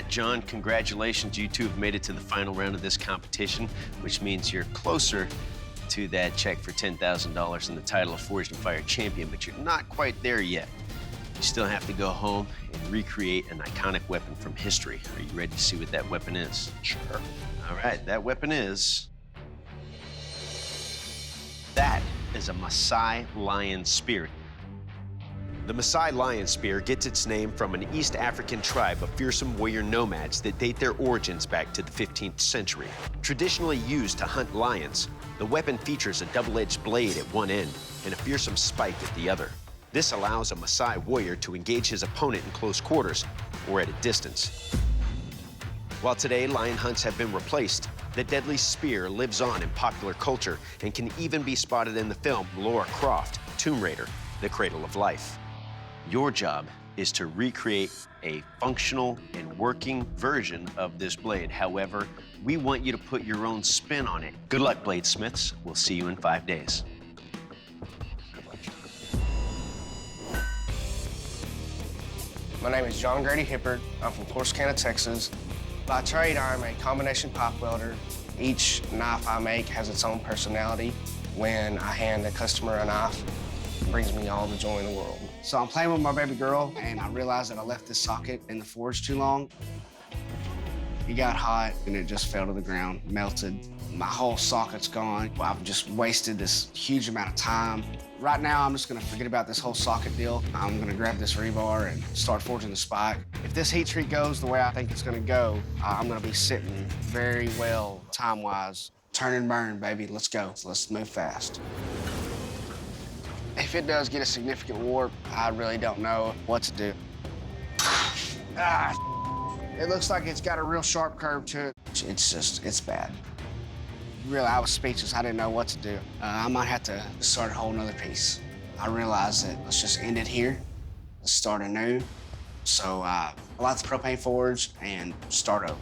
Matt, John, congratulations. You two have made it to the final round of this competition, which means you're closer to that check for $10,000 and the title of Forged in Fire champion, but you're not quite there yet. You still have to go home and recreate an iconic weapon from history. Are you ready to see what that weapon is? Sure. All right, that weapon is... That is a Maasai lion spear. The Maasai lion spear gets its name from an East African tribe of fearsome warrior nomads that date their origins back to the 15th century. Traditionally used to hunt lions, the weapon features a double-edged blade at one end and a fearsome spike at the other. This allows a Maasai warrior to engage his opponent in close quarters or at a distance. While today lion hunts have been replaced, the deadly spear lives on in popular culture and can even be spotted in the film Lara Croft, Tomb Raider, The Cradle of Life. Your job is to recreate a functional and working version of this blade. However, we want you to put your own spin on it. Good luck, bladesmiths. We'll see you in 5 days. My name is John Grady Hippard. I'm from Corsicana, Texas. By trade, I'm a combination pipe welder. Each knife I make has its own personality. When I hand a customer a knife, it brings me all the joy in the world. So I'm playing with my baby girl, and I realized that I left this socket in the forge too long. It got hot, and it just fell to the ground, melted. My whole socket's gone. I've just wasted this huge amount of time. Right now, I'm just gonna forget about this whole socket deal. I'm gonna grab this rebar and start forging the spike. If this heat treat goes the way I think it's gonna go, I'm gonna be sitting very well time-wise. Turn and burn, baby, let's go. Let's move fast. If it does get a significant warp, I really don't know what to do. It looks like it's got a real sharp curve to it. It's bad. Really, I was speechless. I didn't know what to do. I might have to start a whole nother piece. I realized that let's just end it here. Let's start anew. So I light the propane forge and start over.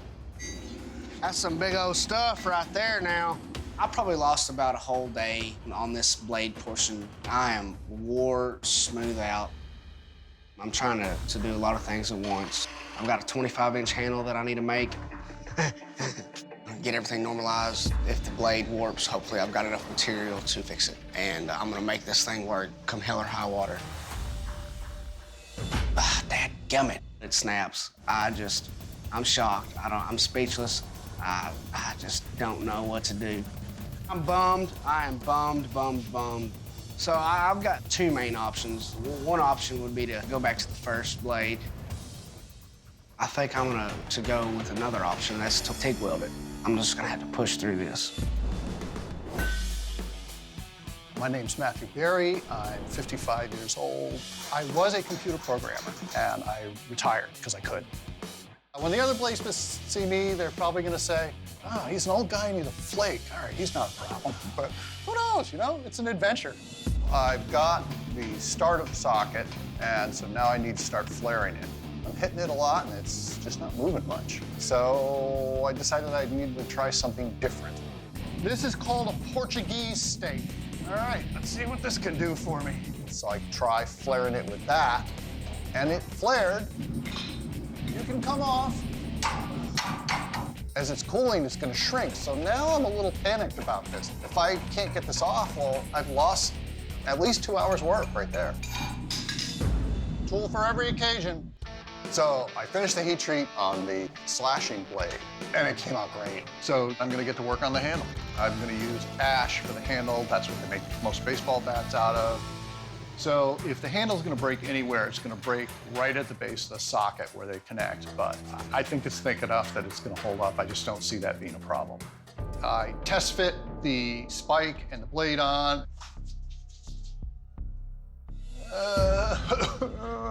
That's some big old stuff right there now. I probably lost about a whole day on this blade portion. I am wore smooth out. I'm trying to do a lot of things at once. I've got a 25-inch handle that I need to make. Get everything normalized. If the blade warps, hopefully I've got enough material to fix it. And I'm gonna make this thing work come hell or high water. Dadgummit, it snaps. I'm shocked. I'm speechless. I just don't know what to do. I'm bummed. I am bummed. So I've got two main options. One option would be to go back to the first blade. I think I'm gonna go with another option. That's to TIG weld it. I'm just gonna have to push through this. My name's Matthew Berry. I'm 55 years old. I was a computer programmer, and I retired because I could. When the other bladesmiths see me, they're probably gonna say, oh, he's an old guy and he's a flake. All right, he's not a problem. But who knows, you know? It's an adventure. I've got the start of the socket, and so now I need to start flaring it. I'm hitting it a lot, and it's just not moving much. So I decided I needed to try something different. This is called a Portuguese steak. All right, let's see what this can do for me. So I try flaring it with that, and it flared. You can come off. As it's cooling, it's gonna shrink. So now I'm a little panicked about this. If I can't get this off, well, I've lost at least 2 hours work right there. Tool for every occasion. So I finished the heat treat on the slashing blade, and it came out great. So I'm gonna get to work on the handle. I'm gonna use ash for the handle. That's what they make most baseball bats out of. So if the handle's gonna break anywhere, it's gonna break right at the base of the socket where they connect. But I think it's thick enough that it's gonna hold up. I just don't see that being a problem. I test fit the spike and the blade on.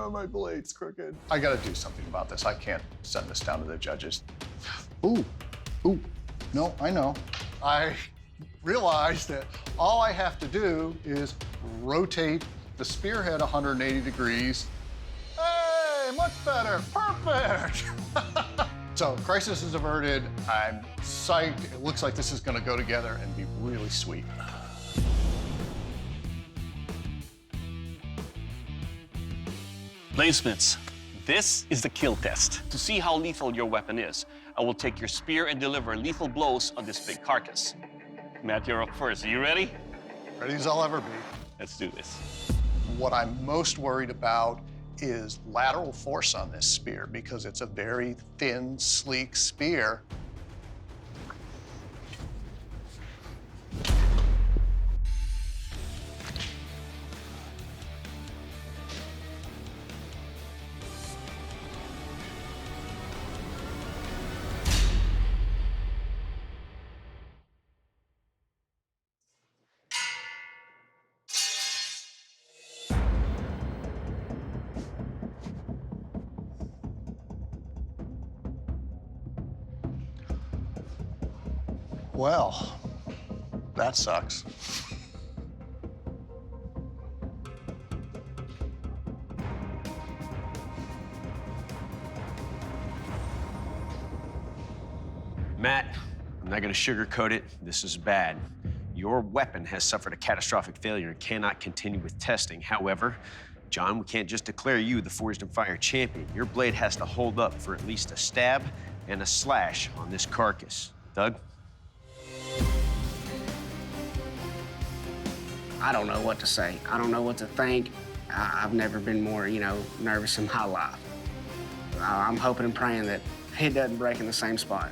My blade's crooked. I gotta do something about this. I can't send this down to the judges. Ooh, no, I know. I realized that all I have to do is rotate the spearhead 180 degrees. Hey, much better, perfect. So crisis is averted. I'm psyched. It looks like this is gonna go together and be really sweet. Bladesmiths, This is the kill test. To see how lethal your weapon is, I will take your spear and deliver lethal blows on this big carcass. Matt, you're up first. Are you ready? Ready as I'll ever be. Let's do this. What I'm most worried about is lateral force on this spear because it's a very thin, sleek spear. Well, that sucks. Matt, I'm not going to sugarcoat it. This is bad. Your weapon has suffered a catastrophic failure and cannot continue with testing. However, John, we can't just declare you the Forged in Fire champion. Your blade has to hold up for at least a stab and a slash on this carcass. Doug? I don't know what to say. I don't know what to think. I've never been more, nervous in my life. I'm hoping and praying that it doesn't break in the same spot.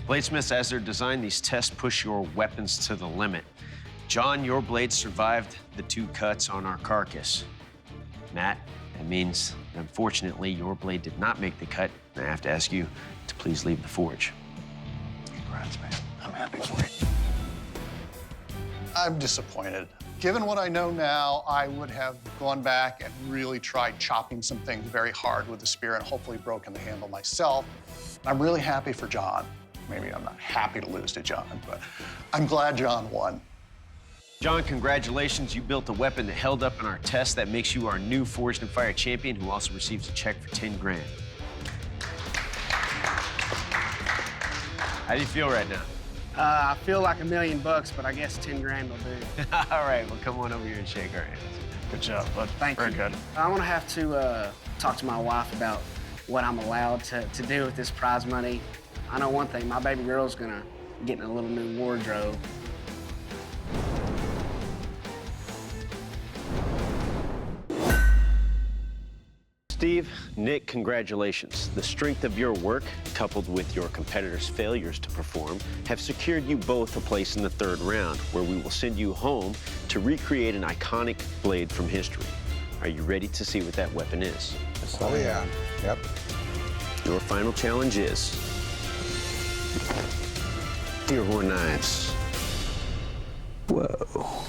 Bladesmiths, as they're designed, these tests push your weapons to the limit. John, your blade survived the 2 cuts on our carcass. Matt, that means, unfortunately, your blade did not make the cut. I have to ask you to please leave the forge. Congrats, man. I'm happy for you. I'm disappointed. Given what I know now, I would have gone back and really tried chopping some things very hard with the spear and hopefully broken the handle myself. I'm really happy for John. Maybe I'm not happy to lose to John, but I'm glad John won. John, congratulations. You built a weapon that held up in our test. That makes you our new Forged in Fire champion, who also receives a check for 10 grand. How do you feel right now? I feel like $1 million, but I guess 10 grand will do. All right, well, come on over here and shake our hands. Good job, bud. Thank you. Very good. I'm gonna have to talk to my wife about what I'm allowed to do with this prize money. I know one thing, my baby girl's gonna get in a little new wardrobe. Steve, Nick, congratulations. The strength of your work, coupled with your competitors' failures to perform, have secured you both a place in the 3rd round, where we will send you home to recreate an iconic blade from history. Are you ready to see what that weapon is? Oh, yeah. Yep. Your final challenge is Deerhorn knives. Whoa.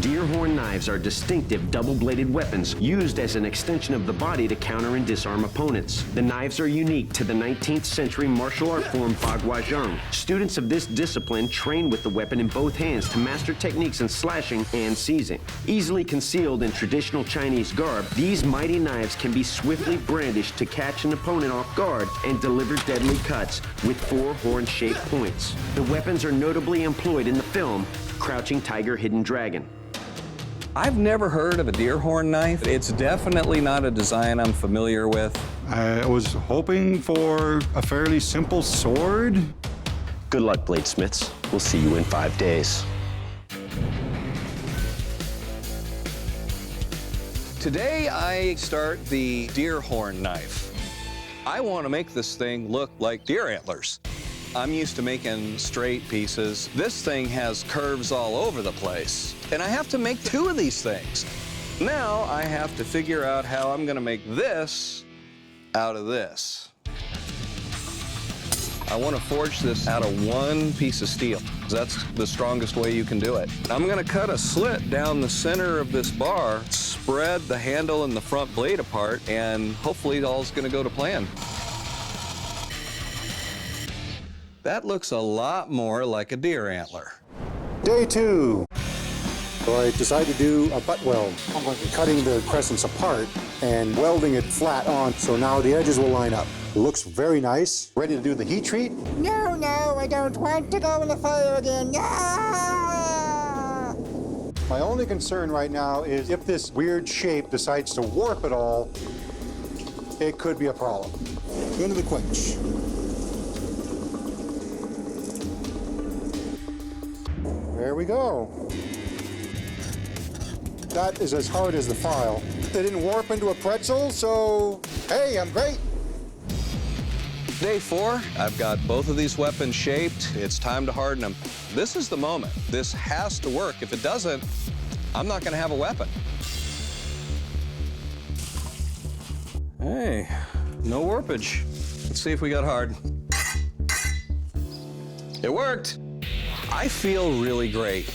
Deerhorn knives are distinctive double-bladed weapons used as an extension of the body to counter and disarm opponents. The knives are unique to the 19th century martial art form Bagua Zhang. Students of this discipline train with the weapon in both hands to master techniques in slashing and seizing. Easily concealed in traditional Chinese garb, these mighty knives can be swiftly brandished to catch an opponent off guard and deliver deadly cuts with 4 horn-shaped points. The weapons are notably employed in the film Crouching Tiger, Hidden Dragon. I've never heard of a Deerhorn knife. It's definitely not a design I'm familiar with. I was hoping for a fairly simple sword. Good luck, bladesmiths. We'll see you in 5 days. Today, I start the Deerhorn knife. I want to make this thing look like deer antlers. I'm used to making straight pieces. This thing has curves all over the place. And I have to make 2 of these things. Now I have to figure out how I'm gonna make this out of this. I want to forge this out of 1 piece of steel. That's the strongest way you can do it. I'm gonna cut a slit down the center of this bar, spread the handle and the front blade apart, and hopefully all's gonna go to plan. That looks a lot more like a deer antler. Day 2. So I decided to do a butt weld. I'm going to be cutting the crescents apart and welding it flat on, so now the edges will line up. It looks very nice. Ready to do the heat treat? No, I don't want to go in the fire again. No! My only concern right now is if this weird shape decides to warp at all, it could be a problem. Into the quench. There we go. That is as hard as the file. They didn't warp into a pretzel, so hey, I'm great. Day 4, I've got both of these weapons shaped. It's time to harden them. This is the moment. This has to work. If it doesn't, I'm not gonna have a weapon. Hey, no warpage. Let's see if we got hard. It worked. I feel really great.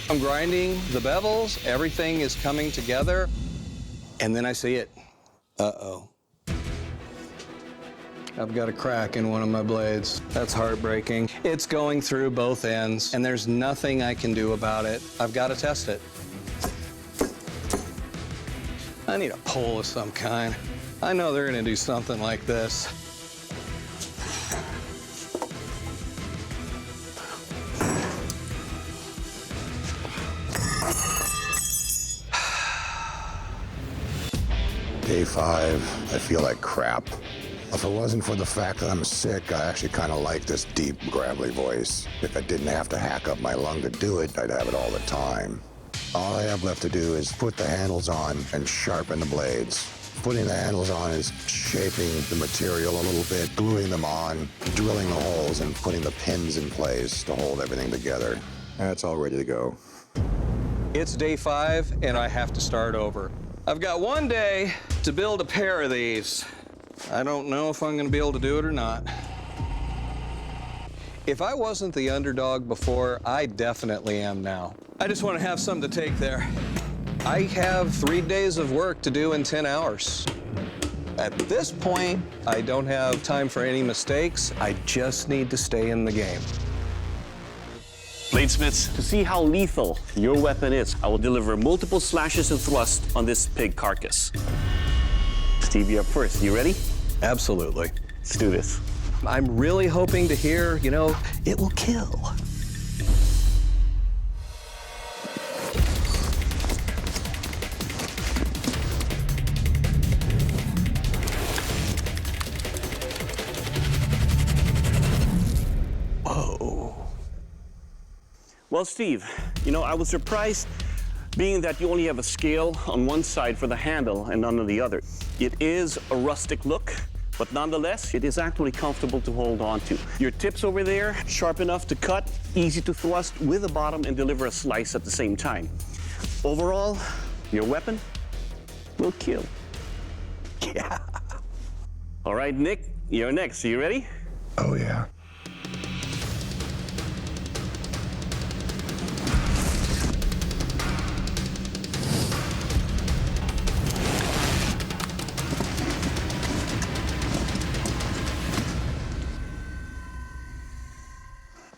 I'm grinding the bevels, everything is coming together, and then I see it. Uh-oh. I've got a crack in one of my blades. That's heartbreaking. It's going through both ends, and there's nothing I can do about it. I've got to test it. I need a pole of some kind. I know they're gonna do something like this. Day 5, I feel like crap. If it wasn't for the fact that I'm sick, I actually kind of like this deep, gravelly voice. If I didn't have to hack up my lung to do it, I'd have it all the time. All I have left to do is put the handles on and sharpen the blades. Putting the handles on is shaping the material a little bit, gluing them on, drilling the holes, and putting the pins in place to hold everything together. That's all ready to go. It's day 5, and I have to start over. I've got one day to build a pair of these. I don't know if I'm gonna be able to do it or not. If I wasn't the underdog before, I definitely am now. I just want to have something to take there. I have 3 days of work to do in 10 hours. At this point, I don't have time for any mistakes. I just need to stay in the game. Bladesmiths, to see how lethal your weapon is, I will deliver multiple slashes and thrusts on this pig carcass. Steve, you're up first. You ready? Absolutely. Let's do this. I'm really hoping to hear, it will kill. Whoa. Well, Steve, I was surprised being that you only have a scale on one side for the handle and none on the other. It is a rustic look, but nonetheless, it is actually comfortable to hold on to. Your tips over there, sharp enough to cut, easy to thrust with the bottom and deliver a slice at the same time. Overall, your weapon will kill. Yeah. All right, Nick, you're next. Are you ready? Oh, yeah.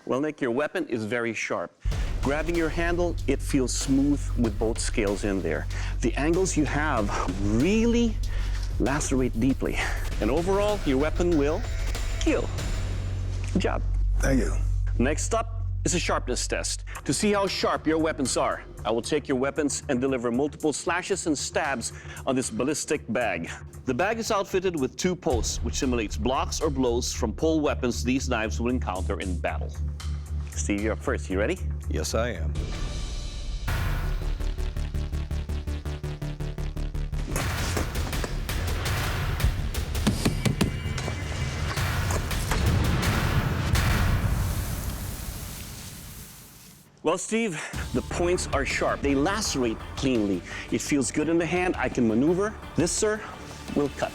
Well, Nick, your weapon is very sharp. Grabbing your handle, it feels smooth with both scales in there. The angles you have really lacerate deeply. And overall, your weapon will kill. Good job. Thank you. Next up is a sharpness test. To see how sharp your weapons are, I will take your weapons and deliver multiple slashes and stabs on this ballistic bag. The bag is outfitted with 2 posts, which simulates blocks or blows from pole weapons these knives will encounter in battle. Steve, you're up first. You ready? Yes, I am. Well, Steve, the points are sharp. They lacerate cleanly. It feels good in the hand. I can maneuver. This, sir, will cut.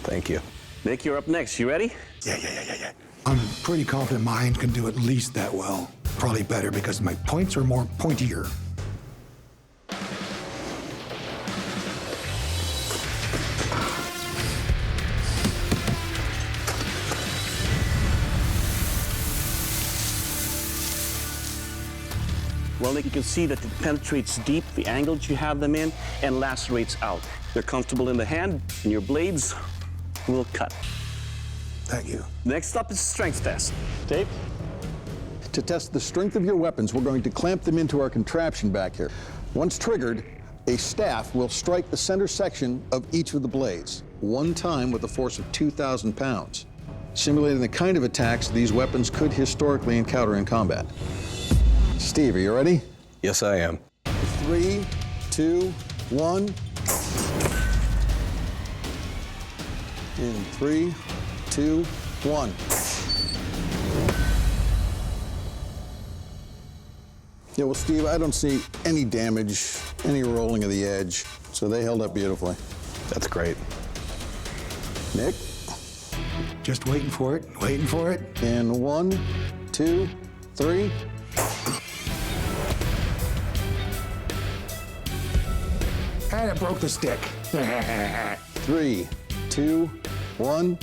Thank you. Nick, you're up next. You ready? Yeah. I'm pretty confident mine can do at least that well. Probably better because my points are more pointier. Well, you can see that it penetrates deep, the angles you have them in, and lacerates out. They're comfortable in the hand, and your blades will cut. Thank you. Next up is strength test. Dave? To test the strength of your weapons, we're going to clamp them into our contraption back here. Once triggered, a staff will strike the center section of each of the blades, one time with a force of 2,000 pounds, simulating the kind of attacks these weapons could historically encounter in combat. Steve, are you ready? Yes, I am. 3, 2, 1. In 3, 2, 1. Yeah, well, Steve, I don't see any damage, any rolling of the edge, so they held up beautifully. That's great. Nick? Just waiting for it, waiting for it. In 1, 2, 3. And it broke the stick. 3, 2, 1.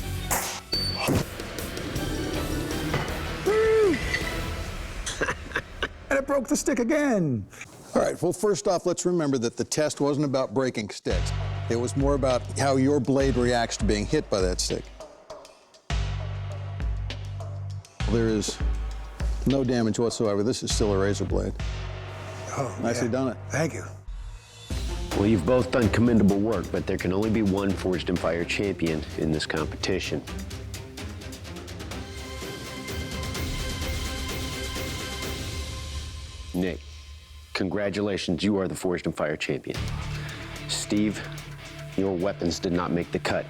And it broke the stick again. All right, well, first off, let's remember that the test wasn't about breaking sticks. It was more about how your blade reacts to being hit by that stick. There is no damage whatsoever. This is still a razor blade. Oh, Nicely yeah. done it. Thank you. Well, you've both done commendable work, but there can only be one Forged in Fire champion in this competition. Nick, congratulations, you are the Forged in Fire champion. Steve, your weapons did not make the cut.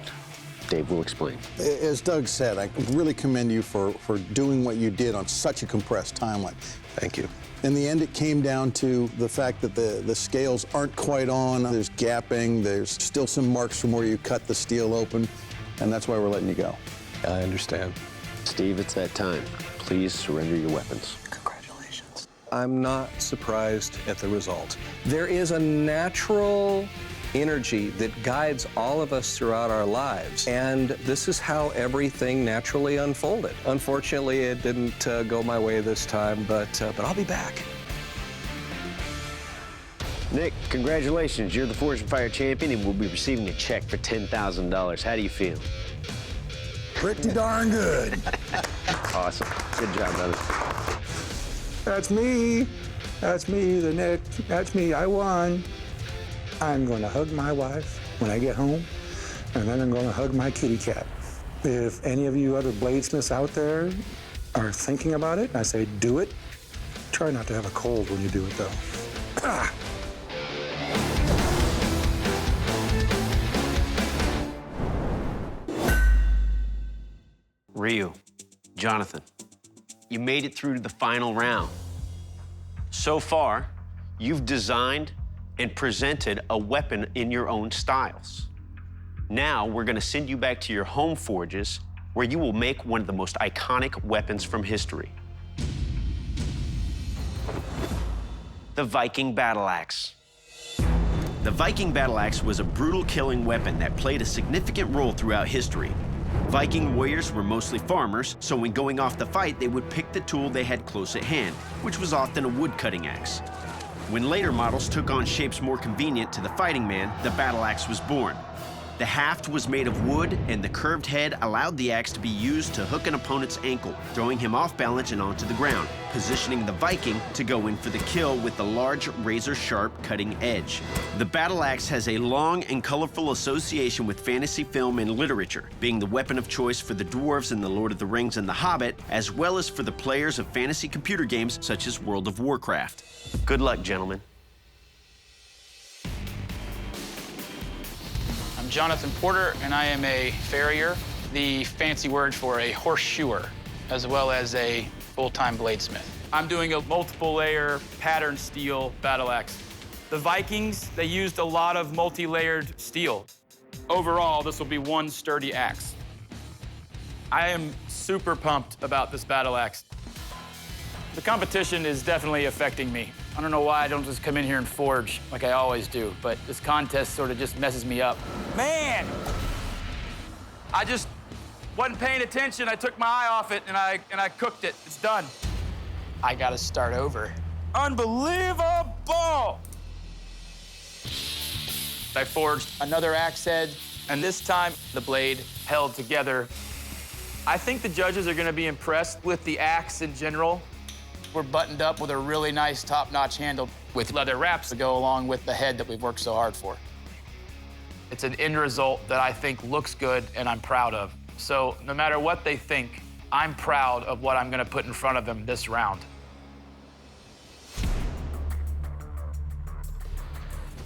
Dave will explain. As Doug said, I really commend you for doing what you did on such a compressed timeline. Thank you. In the end, it came down to the fact that the scales aren't quite on. There's gapping. There's still some marks from where you cut the steel open, and that's why we're letting you go. I understand. Steve, it's that time. Please surrender your weapons. Congratulations. I'm not surprised at the result. There is a natural energy that guides all of us throughout our lives, and this is how everything naturally unfolded. Unfortunately, it didn't go my way this time, but I'll be back. Nick, congratulations. You're the Forged in Fire champion and will be receiving a check for $10,000. How do you feel? Pretty darn good. Awesome. Good job, brother. That's me. That's me, the Nick. That's me. I won. I'm going to hug my wife when I get home, and then I'm going to hug my kitty cat. If any of you other bladesmiths out there are thinking about it, I say do it. Try not to have a cold when you do it, though. Ah. Ryu, Jonathan, you made it through to the final round. So far, you've designed and presented a weapon in your own styles. Now, we're gonna send you back to your home forges where you will make one of the most iconic weapons from history. The Viking battle axe. The Viking battle axe was a brutal killing weapon that played a significant role throughout history. Viking warriors were mostly farmers, so when going off the fight, they would pick the tool they had close at hand, which was often a wood-cutting axe. When later models took on shapes more convenient to the fighting man, the battle axe was born. The haft was made of wood, and the curved head allowed the axe to be used to hook an opponent's ankle, throwing him off balance and onto the ground, positioning the Viking to go in for the kill with the large, razor-sharp cutting edge. The battle axe has a long and colorful association with fantasy film and literature, being the weapon of choice for the dwarves in The Lord of the Rings and The Hobbit, as well as for the players of fantasy computer games such as World of Warcraft. Good luck, gentlemen. I'm Jonathan Porter, and I am a farrier, the fancy word for a horseshoer, as well as a full-time bladesmith. I'm doing a multiple-layer pattern steel battle axe. The Vikings, they used a lot of multi-layered steel. Overall, this will be one sturdy axe. I am super pumped about this battle axe. The competition is definitely affecting me. I don't know why I don't just come in here and forge like I always do, but this contest sort of just messes me up. Man! I just wasn't paying attention. I took my eye off it and I cooked it. It's done. I gotta start over. Unbelievable! I forged another axe head, and this time the blade held together. I think the judges are gonna be impressed with the axe in general. We're buttoned up with a really nice top-notch handle with leather wraps to go along with the head that we've worked so hard for. It's an end result that I think looks good and I'm proud of. So no matter what they think, I'm proud of what I'm gonna put in front of them this round.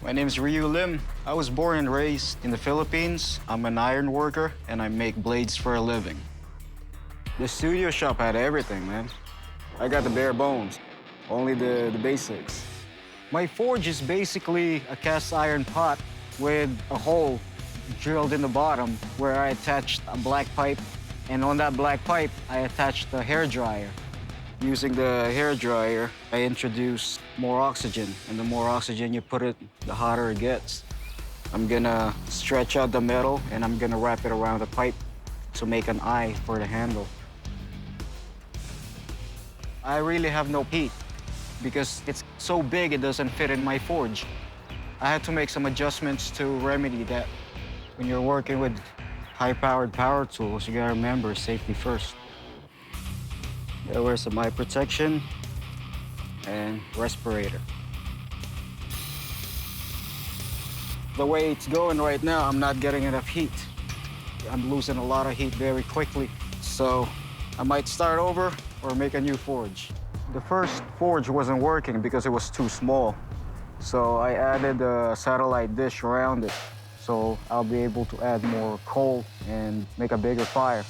My name is Ryu Lim. I was born and raised in the Philippines. I'm an iron worker and I make blades for a living. The studio shop had everything, man. I got the bare bones, only the basics. My forge is basically a cast iron pot with a hole drilled in the bottom where I attached a black pipe, and on that black pipe, I attached a hair dryer. Using the hair dryer, I introduce more oxygen, and the more oxygen you put it, the hotter it gets. I'm gonna stretch out the metal, and I'm gonna wrap it around the pipe to make an eye for the handle. I really have no heat because it's so big it doesn't fit in my forge. I had to make some adjustments to remedy that. When you're working with high-powered power tools, you gotta remember safety first. Gotta wear some eye protection and respirator. The way it's going right now, I'm not getting enough heat. I'm losing a lot of heat very quickly, so I might start over or make a new forge. The first forge wasn't working because it was too small, so I added a satellite dish around it, so I'll be able to add more coal and make a bigger fire.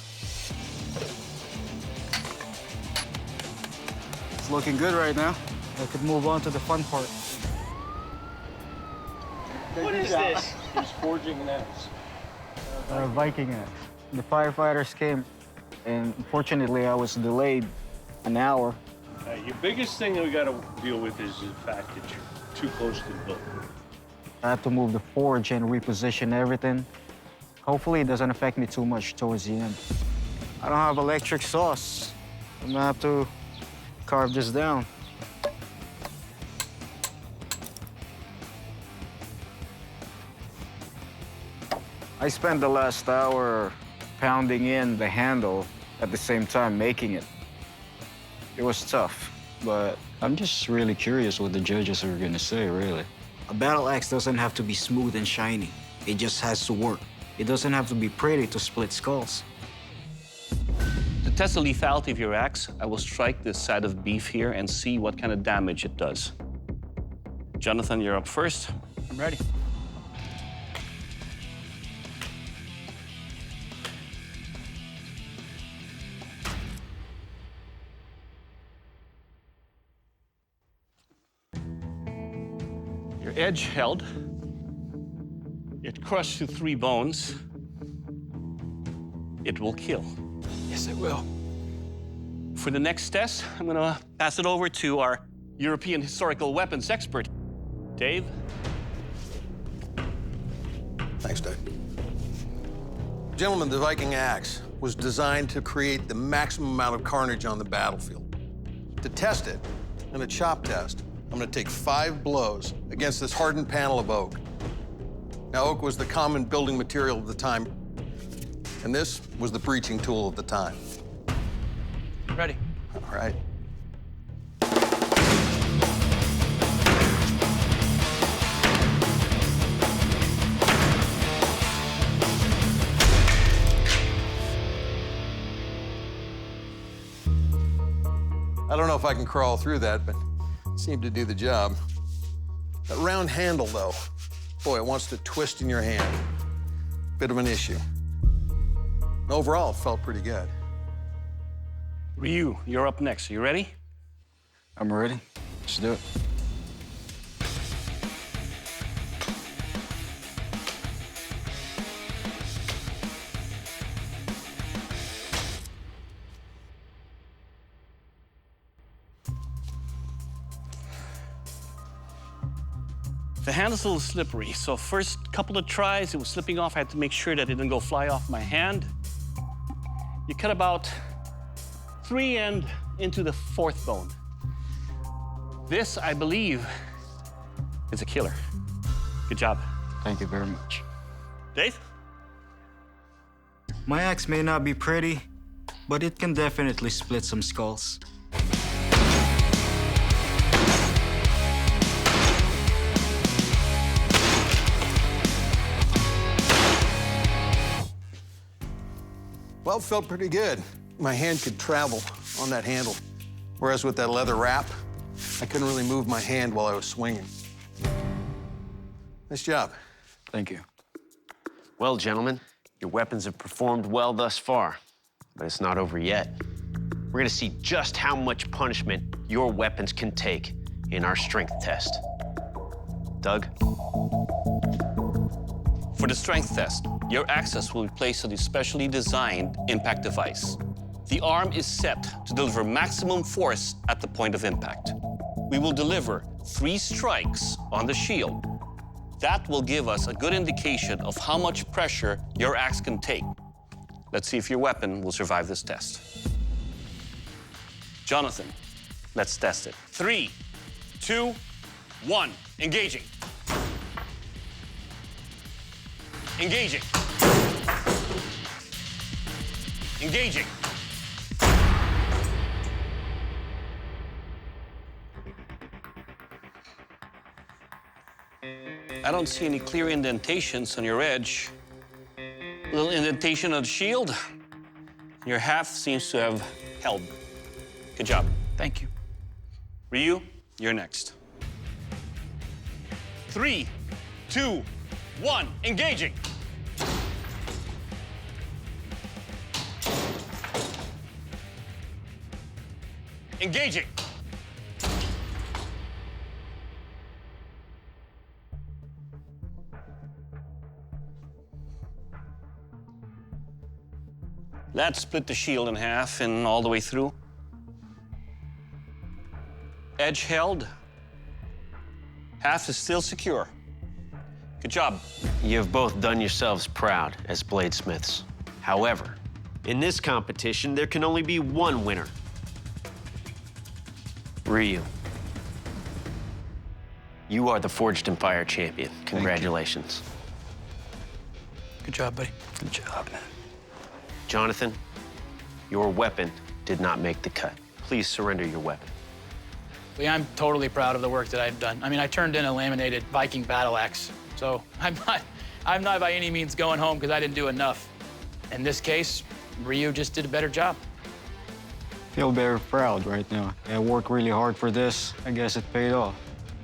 It's looking good right now. I could move on to the fun part. What is this? He's forging an axe. A Viking axe. The firefighters came, and unfortunately, I was delayed an hour. Your biggest thing that we got to deal with is the fact that you're too close to the building. I had to move the forge and reposition everything. Hopefully, it doesn't affect me too much towards the end. I don't have electric saws. I'm gonna have to carve this down. I spent the last hour pounding in the handle at the same time making it. It was tough, but I'm just really curious what the judges are gonna say, really. A battle axe doesn't have to be smooth and shiny. It just has to work. It doesn't have to be pretty to split skulls. To test the lethality of your axe, I will strike this side of beef here and see what kind of damage it does. Jonathan, you're up first. I'm ready. Your edge held. It crushed to 3 bones. It will kill. Yes, it will. For the next test, I'm gonna pass it over to our European historical weapons expert, Dave. Thanks, Doug. Gentlemen, the Viking axe was designed to create the maximum amount of carnage on the battlefield. To test it, in a chop test, I'm gonna take 5 blows against this hardened panel of oak. Now, oak was the common building material of the time, and this was the breaching tool of the time. Ready. All right. I don't know if I can crawl through that, but it seemed to do the job. That round handle, though, boy, it wants to twist in your hand. Bit of an issue. Overall, it felt pretty good. Ryu, you're up next. Are you ready? I'm ready. Let's do it. The handle's a little slippery, so first couple of tries, it was slipping off. I had to make sure that it didn't go fly off my hand. You cut about 3 and into the 4th bone. This, I believe, is a killer. Good job. Thank you very much. Dave? My axe may not be pretty, but it can definitely split some skulls. Well, it felt pretty good. My hand could travel on that handle, whereas with that leather wrap, I couldn't really move my hand while I was swinging. Nice job. Thank you. Well, gentlemen, your weapons have performed well thus far, but it's not over yet. We're gonna see just how much punishment your weapons can take in our strength test. Doug? For the strength test, your axis will be placed on the specially designed impact device. The arm is set to deliver maximum force at the point of impact. We will deliver 3 strikes on the shield. That will give us a good indication of how much pressure your axe can take. Let's see if your weapon will survive this test. Jonathan, let's test it. 3, 2, 1, engaging. Engaging. Engaging. I don't see any clear indentations on your edge. A little indentation on the shield. Your haft seems to have held. Good job. Thank you. Ryu, you're next. 3, 2, 1, engaging. Engaging. Let's split the shield in half and all the way through. Edge held. Half is still secure. Good job. You have both done yourselves proud as bladesmiths. However, in this competition, there can only be one winner. Ryu. You are the Forged in Fire champion. Congratulations. Good job, buddy. Good job, man. Jonathan, your weapon did not make the cut. Please surrender your weapon. Yeah, I'm totally proud of the work that I've done. I mean, I turned in a laminated Viking battle axe, so I'm not by any means going home because I didn't do enough. In this case, Ryu just did a better job. Feel very proud right now. I worked really hard for this. I guess it paid off.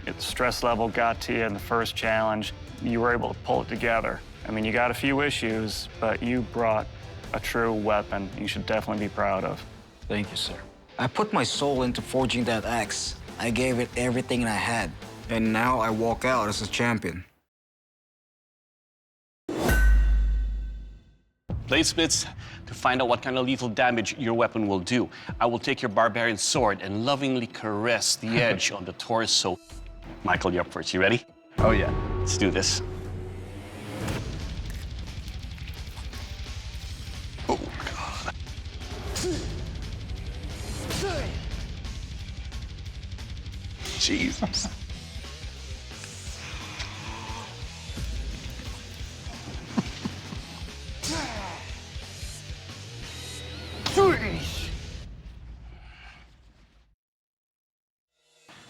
The stress level got to you in the first challenge. You were able to pull it together. I mean, you got a few issues, but you brought a true weapon you should definitely be proud of. Thank you, sir. I put my soul into forging that axe. I gave it everything I had. And now I walk out as a champion. Bladesmiths, to find out what kind of lethal damage your weapon will do, I will take your barbarian sword and lovingly caress the edge on the torso. Michael, you're up first. You ready? Oh, yeah. Let's do this. Oh, God. Jesus.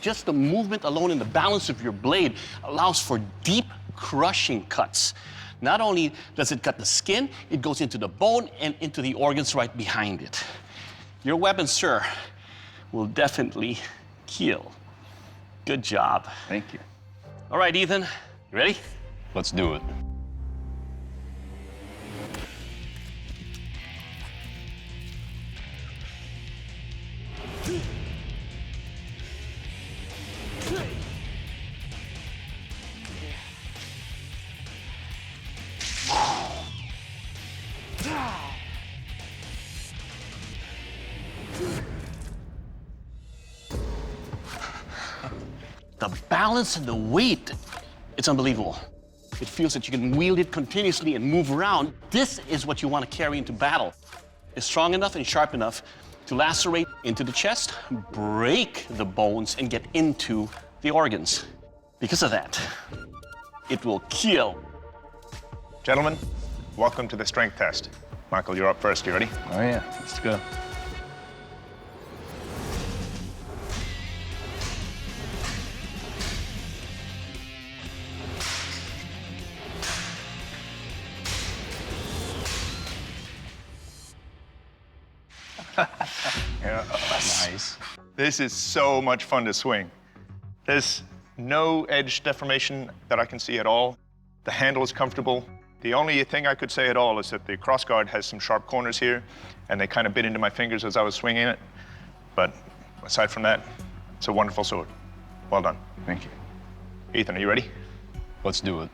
Just the movement alone and the balance of your blade allows for deep, crushing cuts. Not only does it cut the skin, it goes into the bone and into the organs right behind it. Your weapon, sir, will definitely kill. Good job. Thank you. All right, Ethan, you ready? Let's do it. The balance and the weight, it's unbelievable. It feels that you can wield it continuously and move around. This is what you want to carry into battle. It's strong enough and sharp enough to lacerate into the chest, break the bones, and get into the organs. Because of that, it will kill. Gentlemen, welcome to the strength test. Michael, you're up first. You ready? Oh yeah, let's go. Yeah. Nice. This is so much fun to swing. There's no edge deformation that I can see at all. The handle is comfortable. The only thing I could say at all is that the crossguard has some sharp corners here, and they kind of bit into my fingers as I was swinging it. But aside from that, it's a wonderful sword. Well done. Thank you. Ethan, are you ready? Let's do it.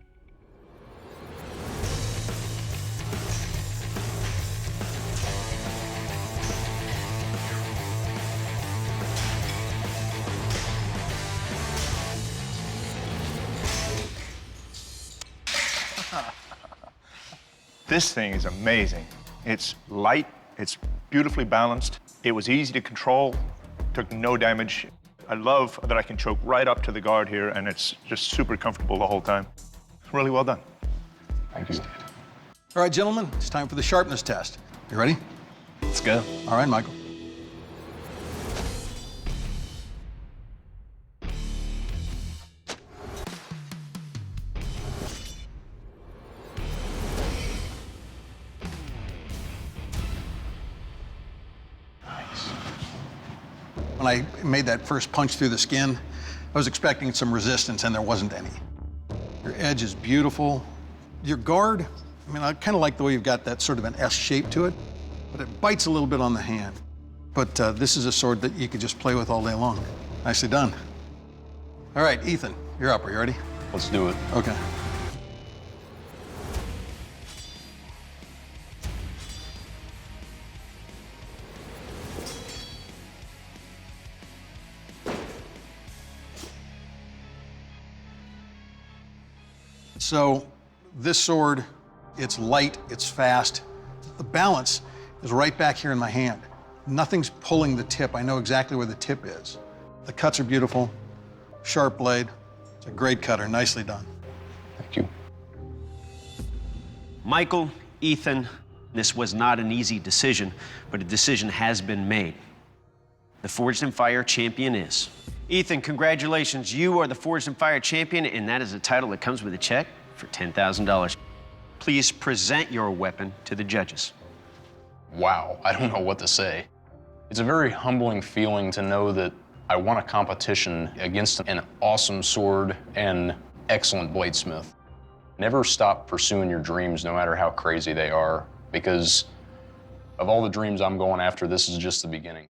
This thing is amazing. It's light, it's beautifully balanced. It was easy to control, took no damage. I love that I can choke right up to the guard here, and it's just super comfortable the whole time. Really well done. Thank you. All right, gentlemen, it's time for the sharpness test. You ready? Let's go. All right, Michael. When I made that first punch through the skin, I was expecting some resistance, and there wasn't any. Your edge is beautiful. Your guard, I mean, I kind of like the way you've got that sort of an S shape to it, but it bites a little bit on the hand. But this is a sword that you could just play with all day long. Nicely done. All right, Ethan, you're up. Are you ready? Let's do it. Okay. So this sword, it's light, it's fast. The balance is right back here in my hand. Nothing's pulling the tip. I know exactly where the tip is. The cuts are beautiful, sharp blade. It's a great cutter, nicely done. Thank you. Michael, Ethan, this was not an easy decision, but a decision has been made. The Forged in Fire champion is. Ethan, congratulations. You are the Forged in Fire champion, and that is a title that comes with a check for $10,000. Please present your weapon to the judges. Wow, I don't know what to say. It's a very humbling feeling to know that I won a competition against an awesome sword and excellent bladesmith. Never stop pursuing your dreams, no matter how crazy they are, because of all the dreams I'm going after, this is just the beginning.